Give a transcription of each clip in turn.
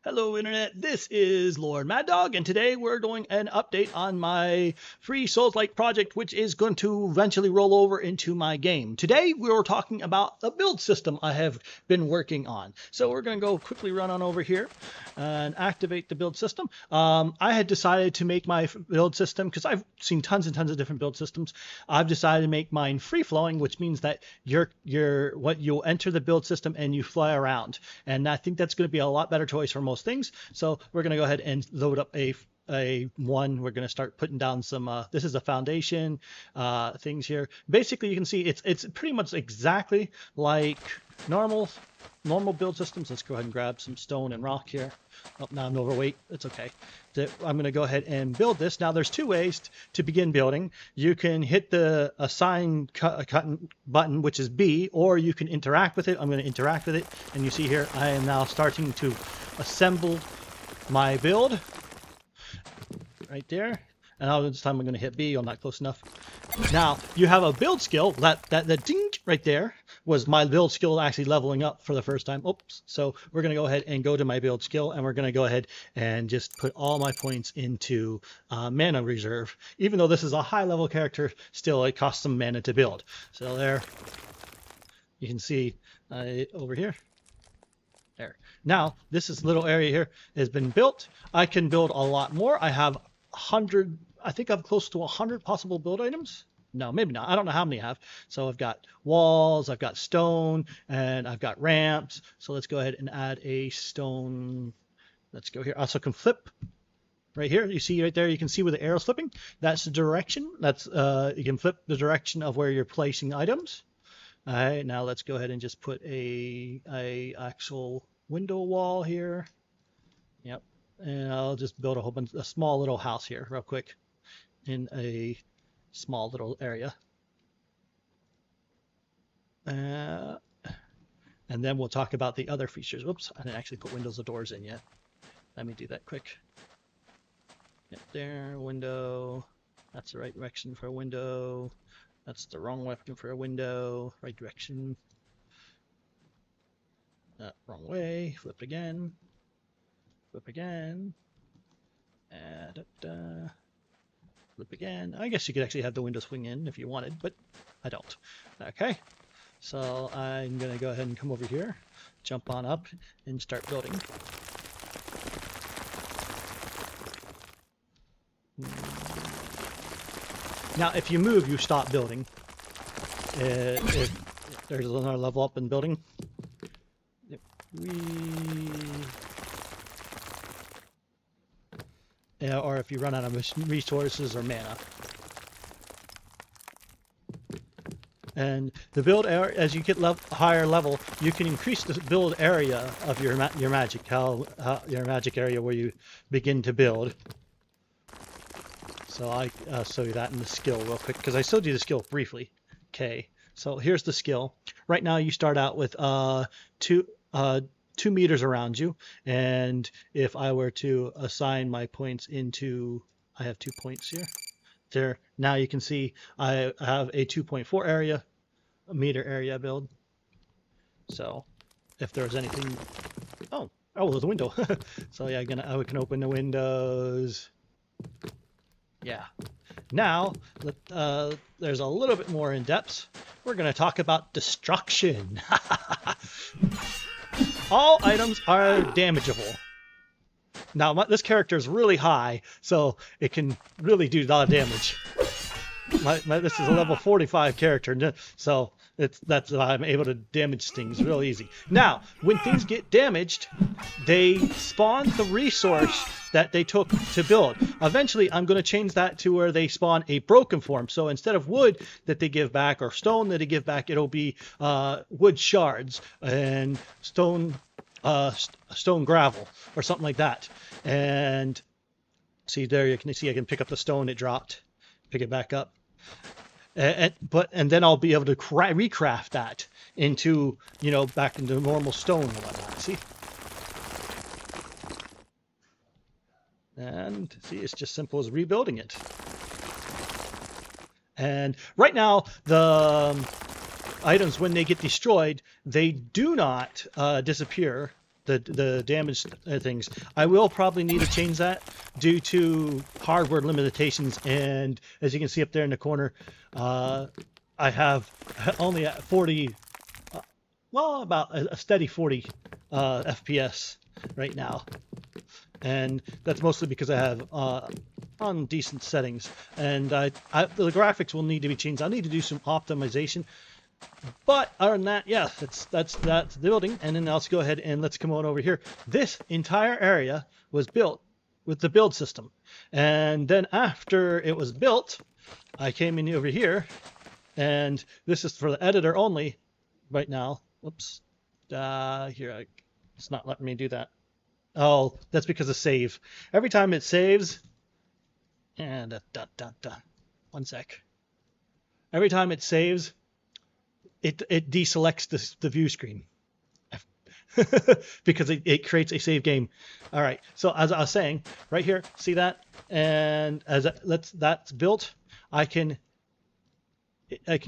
Hello Internet, this is LordMaddog, and today we're doing an update on my free Souls-like project, which is going to eventually roll over into my game. Today we're talking about the build system I have been working on. So we're going to go quickly run on over here and activate the build system. I had decided to make my build system, because I've seen tons and tons of different build systems. I've decided to make mine free-flowing, which means that you'll enter the build system and you fly around. And I think that's going to be a lot better choice for most things. So we're going to go ahead and load up a one. We're going to start putting down some this is a foundation things here. Basically you can see it's pretty much exactly like normal build systems. Let's go ahead and grab some stone and rock here. Oh, now I'm overweight. It's okay. I'm going to go ahead and build this. Now there's two ways to begin building. You can hit the assign button, which is B, or you can interact with it. I'm going to interact with it, and you see here I am now starting to assemble my build right there. And this time I'm going to hit B. I'm not close enough. Now you have a build skill. That ding right there was my build skill actually leveling up for the first time. Oops. So we're going to go ahead and go to my build skill, and we're going to go ahead and just put all my points into mana reserve. Even though this is a high level character, still it costs some mana to build. So there you can see over here. There. Now this little area here has been built. I can build a lot more. I have 100. I think I'm close to 100 possible build items. No, maybe not. I don't know how many I have. So I've got walls, I've got stone, and I've got ramps. So let's go ahead and add a stone. Let's go here. Also can flip right here. You see right there, you can see where the arrow's flipping. That's the direction. That's you can flip the direction of where you're placing items. All right, now let's go ahead and just put a actual window wall here. Yep. And I'll just build a small little house here real quick in a small little area. And then we'll talk about the other features. Whoops, I didn't actually put windows or doors in yet. Let me do that quick. Yep, there, window. That's the right direction for a window. That's the wrong direction for a window. Right direction. Wrong way. Flip again. Flip again. Flip again. I guess you could actually have the window swing in if you wanted, but I don't. Okay. So I'm going to go ahead and come over here, jump on up, and start building. Now, if you move, you stop building. If there's another level up in building. Or if you run out of resources or mana. And the build area, as you get higher level, you can increase the build area of your magic, your magic area where you begin to build. So I'll show you that in the skill real quick, because I showed you the skill briefly. Okay, so here's the skill. Right now you start out with 2 meters around you, and if I were to assign my points into, I have 2 points here. There, now you can see I have a 2.4 area, a meter area build. So if there's anything, oh, there's a window. So yeah, I can open the windows. Yeah. Now, there's a little bit more in depth. We're going to talk about destruction. All items are damageable. Now, this character is really high, so it can really do a lot of damage. This is a level 45 character, so that's why I'm able to damage things real easy. Now, when things get damaged, they spawn the resource that they took to build. Eventually, I'm going to change that to where they spawn a broken form. So instead of wood that they give back or stone that they give back, it'll be wood shards and stone gravel or something like that. And see there, you can see I can pick up the stone it dropped, pick it back up. And then I'll be able to recraft that into, back into normal stone and whatnot. See? And see, it's just simple as rebuilding it. And right now, the items, when they get destroyed, they do not disappear. the damage things. I will probably need to change that due to hardware limitations. And as you can see up there in the corner, I have only at 40, well, about a steady 40 FPS right now. And that's mostly because I have on decent settings. And the graphics will need to be changed. I'll need to do some optimization. But other than that, yeah, that's the building. And then let's go ahead and let's come on over here. This entire area was built with the build system. And then after it was built, I came in over here. And this is for the editor only right now. Whoops. Here, it's not letting me do that. Oh, that's because of save. Every time it saves, and one sec. Every time it saves, it deselects the view screen because it creates a save game. All right. So as I was saying, right here, see that, and that's built. I can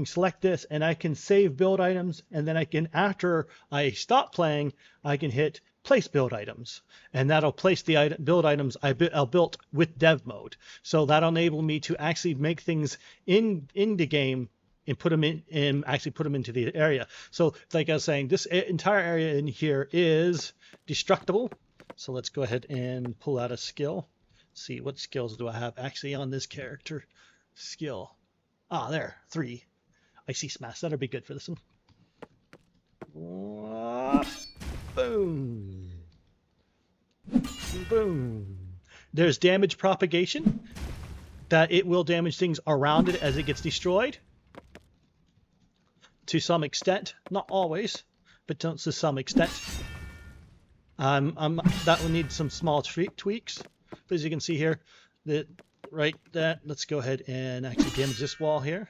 select this and I can save build items, and then I can, after I stop playing, I can hit place build items, and that'll place the build items I built with dev mode. So that'll enable me to actually make things in the game and put them in and actually put them into the area. So like I was saying, this entire area in here is destructible. So let's go ahead and pull out a skill. See, what skills do I have actually on this character? Skill. Ah, there, 3. Icy Smash. That'll be good for this one. Boom. Boom. There's damage propagation, that it will damage things around it as it gets destroyed. To some extent. Not always, but to some extent. That will need some small tweaks. But as you can see here, let's go ahead and actually damage this wall here.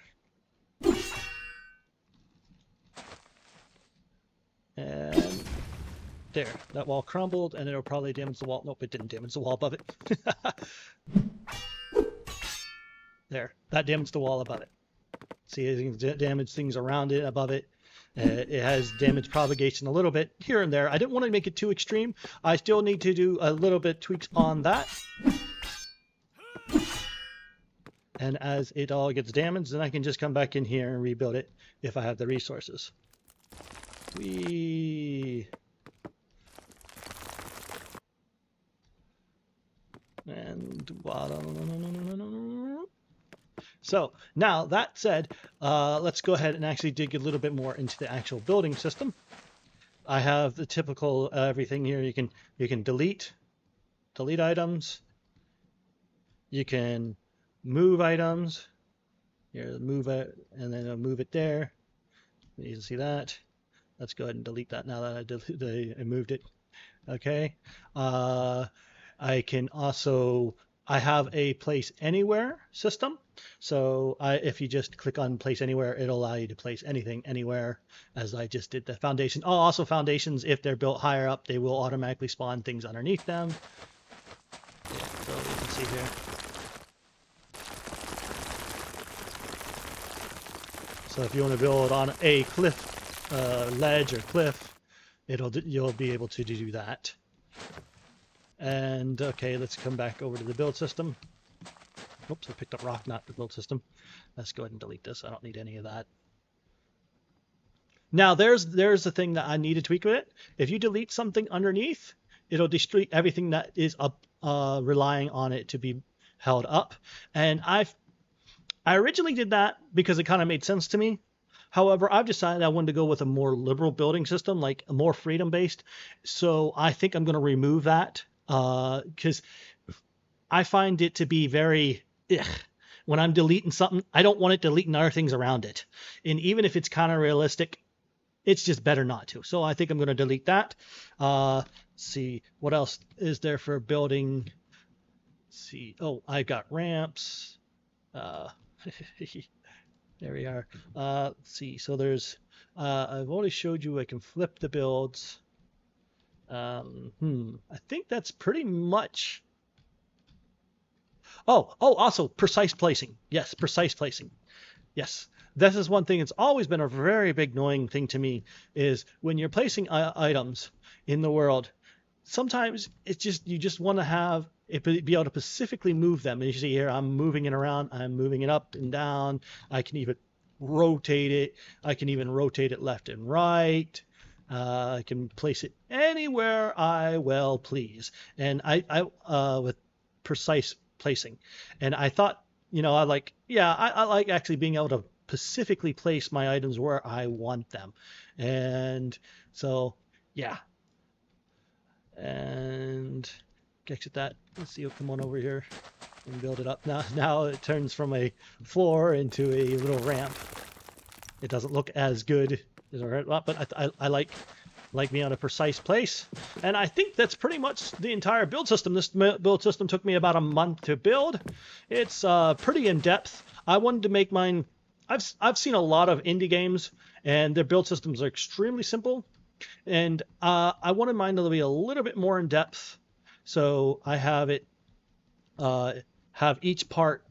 And there, that wall crumbled, and it'll probably damage the wall. Nope, it didn't damage the wall above it. There, that damaged the wall above it. See, it can damage things around it, above it. It has damage propagation a little bit here and there. I didn't want to make it too extreme. I still need to do a little bit tweaks on that. And as it all gets damaged, then I can just come back in here and rebuild it if I have the resources. So now that said, let's go ahead and actually dig a little bit more into the actual building system. I have the typical everything here. You can delete items. You can move items. Here, move it, and then I'll move it there. You can see that. Let's go ahead and delete that now that I moved it. Okay. I can also, I have a place anywhere system. So if you just click on place anywhere, it'll allow you to place anything anywhere, as I just did the foundation. Oh, also foundations, if they're built higher up, they will automatically spawn things underneath them. Yeah, so you can see here. So if you want to build on a cliff, ledge or cliff, you'll be able to do that. And okay, let's come back over to the build system. Oops, I picked up rock, not the build system. Let's go ahead and delete this. I don't need any of that. Now there's the thing that I need to tweak with it. If you delete something underneath, it'll destroy everything that is up, relying on it to be held up. And I originally did that because it kind of made sense to me. However, I've decided I wanted to go with a more liberal building system, like a more freedom-based. So I think I'm going to remove that because I find it to be very, when I'm deleting something, I don't want it deleting other things around it. And even if it's kind of realistic, it's just better not to. So I think I'm going to delete that. Let's see, what else is there for building? Let's see. Oh, I've got ramps. There we are. Let's see. So there's, I've already showed you I can flip the builds. I think that's pretty much. Oh, also precise placing. Yes, precise placing. Yes, this is one thing that's always been a very big annoying thing to me, is when you're placing items in the world, sometimes it's just, you just want to have it be able to specifically move them. And you see here, I'm moving it around, I'm moving it up and down. I can even rotate it. I can even rotate it left and right. I can place it anywhere I well please. And I with precise placing. And I thought, you know, I like actually being able to specifically place my items where I want them. And so, yeah. And exit that. Let's see, come on over here and build it up. Now it turns from a floor into a little ramp. It doesn't look as good as a ramp, but I like being on a precise place. And I think that's pretty much the entire build system. This build system took me about a month to build. It's pretty in depth. I wanted to make mine. I've seen a lot of indie games, and their build systems are extremely simple. And I wanted mine to be a little bit more in depth. So I have it have each part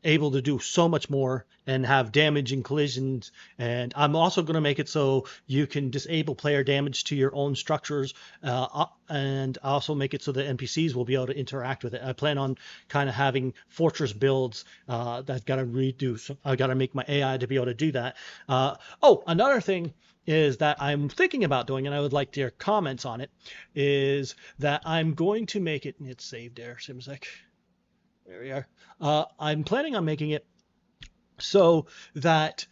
able to do so much more and have damage and collisions. And I'm also going to make it so you can disable player damage to your own structures, and also make it so the NPCs will be able to interact with it. I plan on kind of having fortress builds that I've got to redo. So I've got to make my AI to be able to do that. Oh, another thing is that I'm thinking about doing, and I would like your comments on it, is that I'm going to make it, and it's saved there, seems like. There we are. I'm planning on making it so that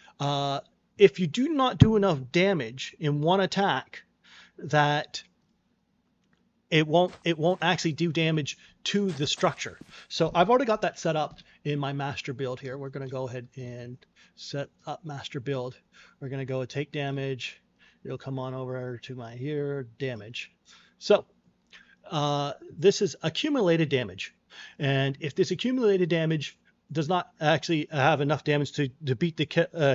if you do not do enough damage in one attack, that it won't actually do damage to the structure. So I've already got that set up in my master build here. We're going to go ahead and set up master build. We're going to go take damage. It'll come on over to my here, damage. So this is accumulated damage. And if this accumulated damage does not actually have enough damage to beat the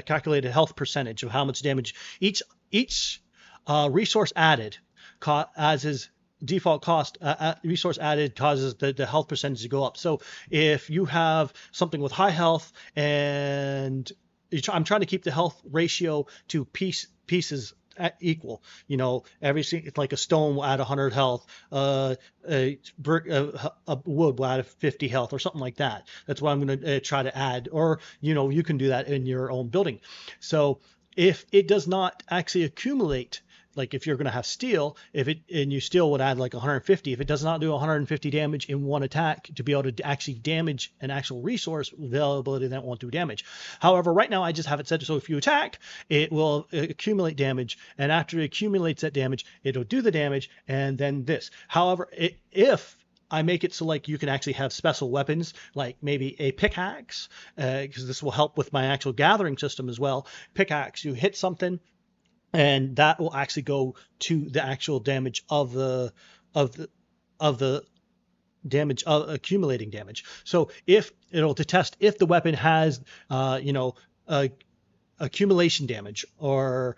calculated health percentage of how much damage each resource added as is default cost, resource added causes the health percentage to go up. So if you have something with high health and I'm trying to keep the health ratio to pieces equal, you know, it's like a stone will add 100 health, a wood will add 50 health or something like that. That's what I'm going to try to add, or, you know, you can do that in your own building. So if it does not actually accumulate, like if you're going to have steel, and you still would add like 150, if it does not do 150 damage in one attack to be able to actually damage an actual resource availability, that won't do damage. However, right now I just have it set so if you attack, it will accumulate damage, and after it accumulates that damage, it'll do the damage, and then this. However, if I make it so like you can actually have special weapons, like maybe a pickaxe, because this will help with my actual gathering system as well. Pickaxe, you hit something, and that will actually go to the actual damage of the damage of accumulating damage. So if it'll test if the weapon has accumulation damage or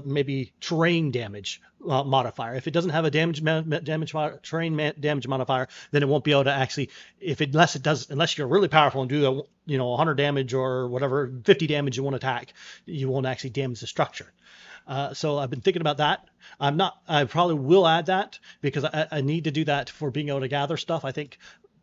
maybe terrain damage modifier. If it doesn't have a terrain damage modifier, then it won't be able to actually, unless you're really powerful and do 100 damage or whatever, 50 damage in one attack, you won't actually damage the structure. So I've been thinking about that. I probably will add that because I need to do that for being able to gather stuff, I think,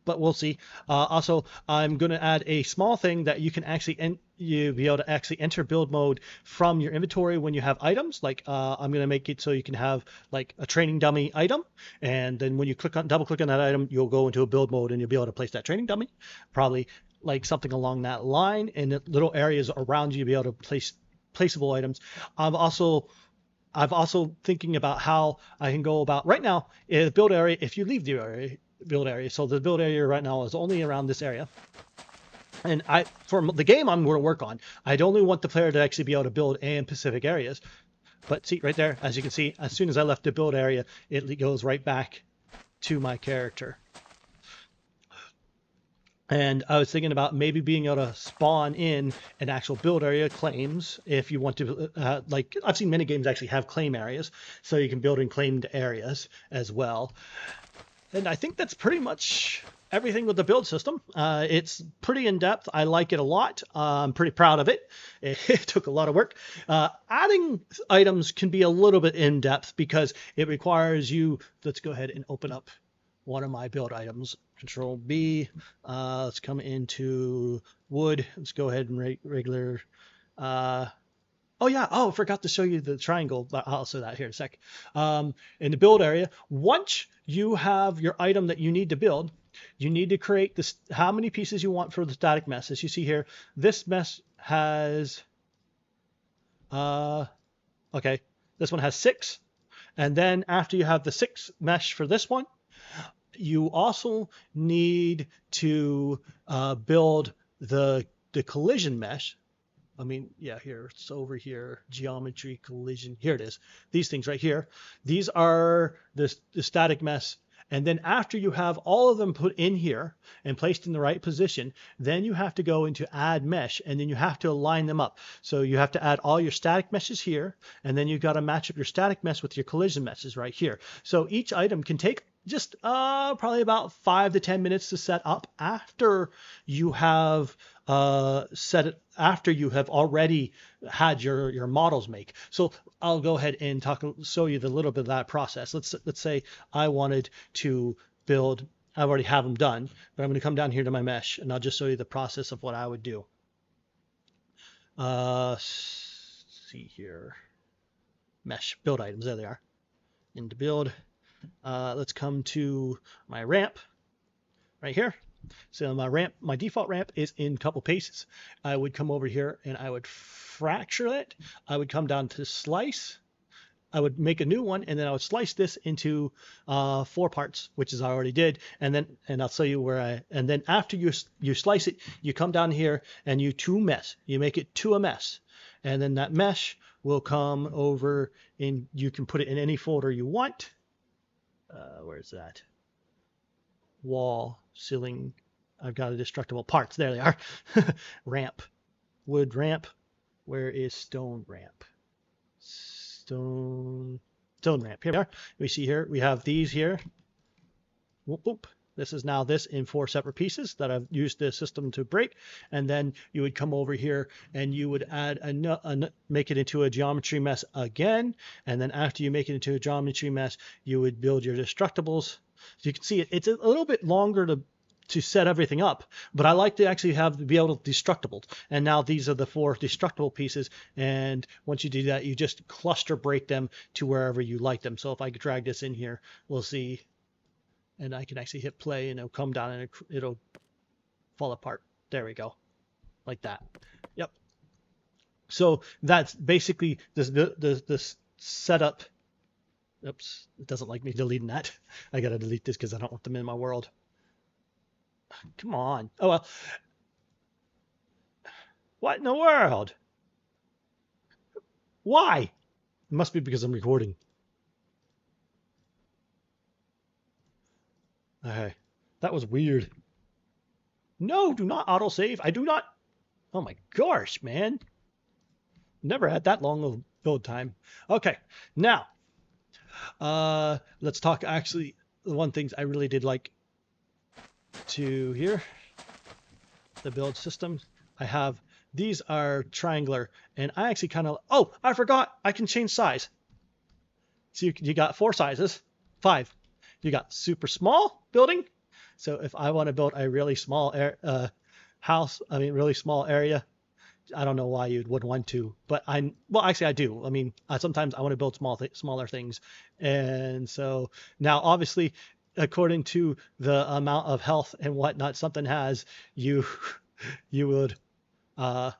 but we'll see. Also, I'm going to add a small thing that you can actually you be able to actually enter build mode from your inventory when you have items. Like I'm going to make it so you can have like a training dummy item, and then when you double click on that item, you'll go into a build mode and you'll be able to place that training dummy. Probably like something along that line, and the little areas around you, you'll be able to place placeable items. I've also thinking about how I can go about right now in the build area. If you leave the build area, so the build area right now is only around this area. And for the game I'm going to work on, I'd only want the player to actually be able to build in specific areas. But see right there, as you can see, as soon as I left the build area, it goes right back to my character. And I was thinking about maybe being able to spawn in an actual build area claims if you want to, like I've seen many games actually have claim areas, so you can build in claimed areas as well. And I think that's pretty much everything with the build system. It's pretty in-depth. I like it a lot. I'm pretty proud of it. It took a lot of work. Adding items can be a little bit in-depth because it requires you, let's go ahead and open up one of my build items. Control B. Let's come into wood. Let's go ahead and regular. Oh yeah, oh, I forgot to show you the triangle, but I'll show that here in a sec. In the build area, once you have your item that you need to build, you need to create this, how many pieces you want for the static mesh. As you see here, this mesh has, okay, this one has 6. And then after you have the 6 mesh for this one, you also need to build the collision mesh. I mean, yeah, here, it's over here, geometry, collision, here it is. These things right here, these are the static mesh. And then after you have all of them put in here and placed in the right position, then you have to go into add mesh, and then you have to align them up. So you have to add all your static meshes here, and then you've got to match up your static mesh with your collision meshes right here. So each item can take just probably about 5 to 10 minutes to set up after you have set it, after you have already had your models make. So I'll go ahead and show you the little bit of that process. Let's say I wanted to build, I already have them done, but I'm going to come down here to my mesh and I'll just show you the process of what I would do. See here, mesh build items, there they are. Into build. Let's come to my ramp right here. So my ramp, my default ramp is in a couple paces. I would come over here and I would fracture it. I would come down to slice. I would make a new one, and then I would slice this into 4 parts, which is I already did. And I'll show you where and then after you slice it, you come down here and you you make it to a mesh. And then that mesh will come over and you can put it in any folder you want. Where's that? Wall, ceiling. I've got a destructible parts. There they are. Ramp, wood ramp. Where is stone ramp? Stone ramp. Here we are. We see here, we have these here. Whoop, whoop. This is now this in 4 separate pieces that I've used the system to break. And then you would come over here and you would add make it into a geometry mesh again. And then after you make it into a geometry mesh, you would build your destructibles. So you can see it's a little bit longer to set everything up, but I like to actually be able to destructible. And now these are the 4 destructible pieces. And once you do that, you just cluster break them to wherever you like them. So if I could drag this in here, we'll see. And I can actually hit play and it'll come down and it'll fall apart. There we go. Like that. Yep. So that's basically this setup. Oops, it doesn't like me deleting that. I gotta delete this because I don't want them in my world. Come on. Oh well. What in the world? Why? It must be because I'm recording. Okay, that was weird. No, do not autosave. I do not. Oh my gosh, man. Never had that long of build time. Okay, now let's talk actually the one things I really did like to here. The build system. I have, these are triangular, and I actually kind of, oh, I forgot, I can change size. So you got 4 sizes, 5. You got super small building. So if I want to build a really small house, I mean, really small area, I don't know why you would want to, but well, actually I do. I mean, sometimes I want to build smaller things. And so now obviously, according to the amount of health and whatnot something has, you would, I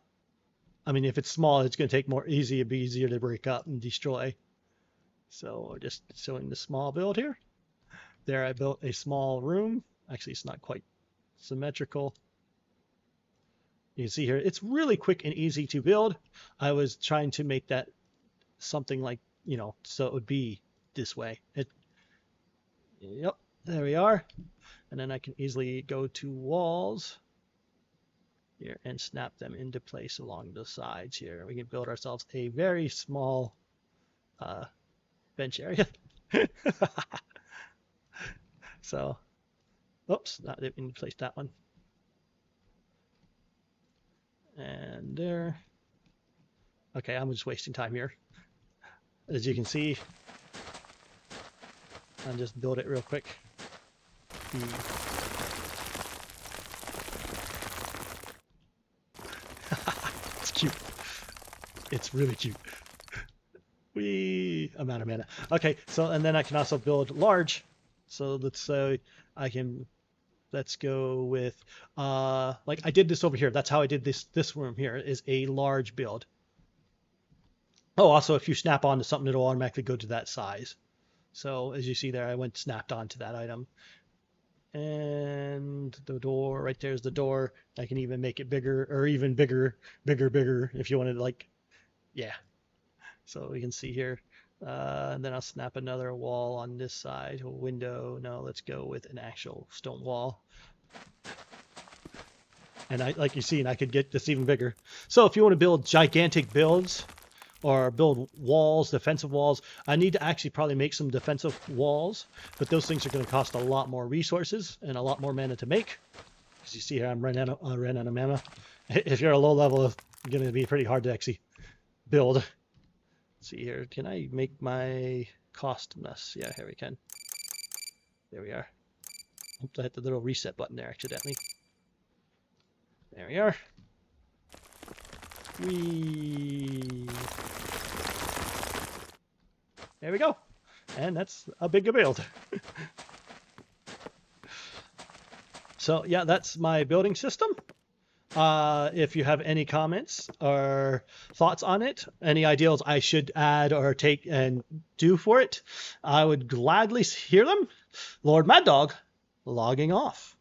mean, if it's small, it's going to take it'd be easier to break up and destroy. So just showing the small build here. There I built a small room. Actually, it's not quite symmetrical. You can see here, it's really quick and easy to build. I was trying to make that something like, so it would be this way. Yep, there we are. And then I can easily go to walls here and snap them into place along the sides here. We can build ourselves a very small bench area. So Oops, I didn't place that one. And there. Okay, I'm just wasting time here. As you can see, I'll just build it real quick. It's cute. It's really cute. Wee amount of mana. Okay, so and then I can also build large. So let's say let's go with like I did this over here. That's how I did this room here is a large build. Oh, also if you snap onto something, it'll automatically go to that size. So as you see there, I snapped onto that item. And the door, right there's the door. I can even make it bigger, or even bigger if you wanted, like, yeah. So we can see here. And then I'll snap another wall on this side, a window. No, let's go with an actual stone wall. And like you see, and I could get this even bigger. So if you want to build gigantic builds, or build walls, defensive walls. I need to actually probably make some defensive walls, but those things are going to cost a lot more resources and a lot more mana to make. As you see here, I'm running out of mana. If you're a low level, it's going to be pretty hard to actually build. Let's see here, can I make my cost less? Yeah, here we can. There we are. Oops, I hit the little reset button there accidentally. There we are. There we go. And that's a bigger build. So yeah, that's my building system. If you have any comments or thoughts on it, any ideas I should add or take and do for it, I would gladly hear them. LordMaddog, logging off.